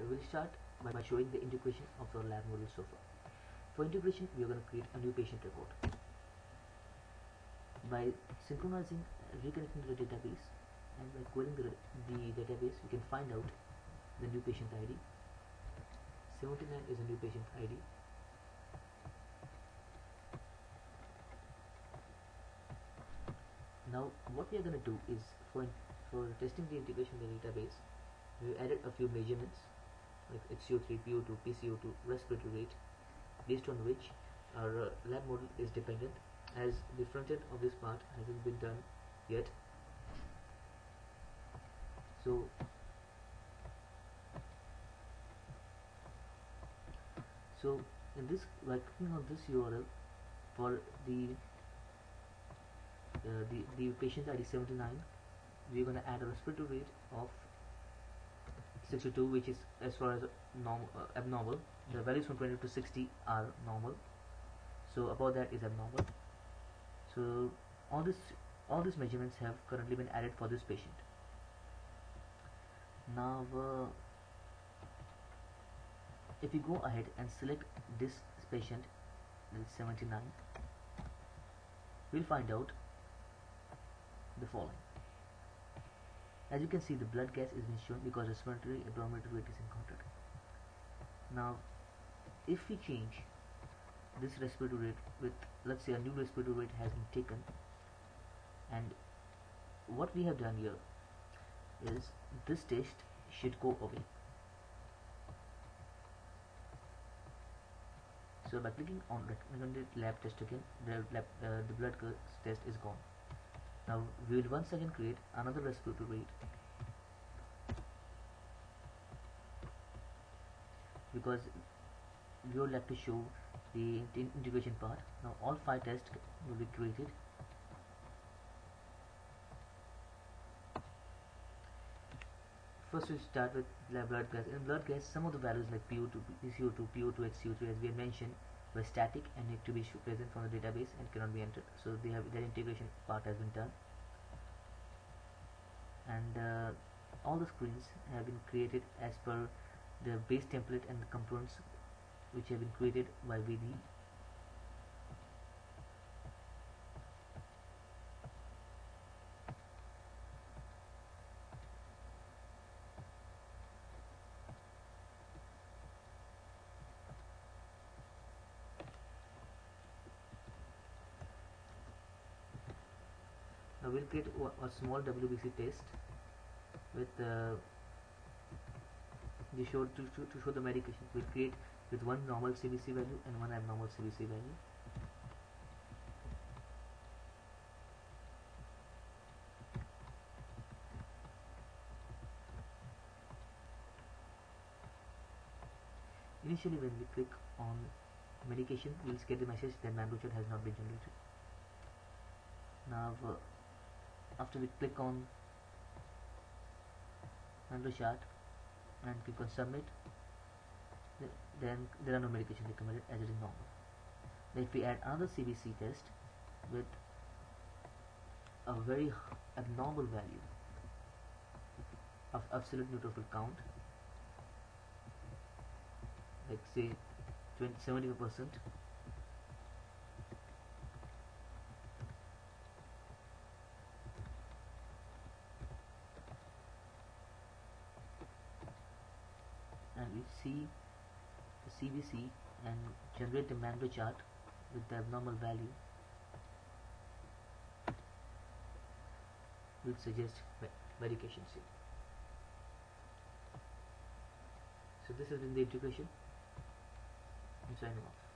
we'll start by showing the integration of our lab model so far. For integration, we are going to create a new patient record. By synchronizing, reconnecting to the database, and by querying the database, we can find out the new patient ID. 79 is a new patient ID. Now what we are going to do is for testing the integration in the database, we added a few measurements like HCO3, PO2, PCO2, respiratory rate, based on which our lab model is dependent, as the front end of this part hasn't been done yet. So in this, by clicking on this URL for the patient ID 79, we're going to add a respiratory rate of 62, which is as far as abnormal. The values from 20 to 60 are normal, so above that is abnormal. So all these measurements have currently been added for this patient. Now if we go ahead and select this patient, that is 79, we'll find out the following. As you can see, the blood gas is being shown because respiratory abnormality rate is encountered. Now if we change this respiratory rate with, let's say, a new respiratory rate has been taken, and what we have done here is this test should go away. So by clicking on recommended lab test again, the blood gas test is gone. Now we will once again create another respiratory rate, because we would like to show the integration part. Now all 5 tests will be created. First we'll start with blood gas. In blood gas, some of the values like PO2, PCO2, PO2, HCO3, as we had mentioned, were static and need to be present from the database and cannot be entered. So their integration part has been done, and all the screens have been created as per the base template and the components which have been created by VD. Now we'll create a small WBC test with to show the medication. We'll create with one normal CBC value and one abnormal CBC value. Initially, when we click on medication, we'll get the message that Manro chart has not been generated. Now after we click on Manro chart and click on submit, then there are no medication recommended, as it is normal. Now if we add another CBC test with a very abnormal value of absolute neutrophil count, like say 75%, and we see the CBC and generate the Manro chart with the abnormal value, will suggest medication C. So this has been the integration. I'm signing off.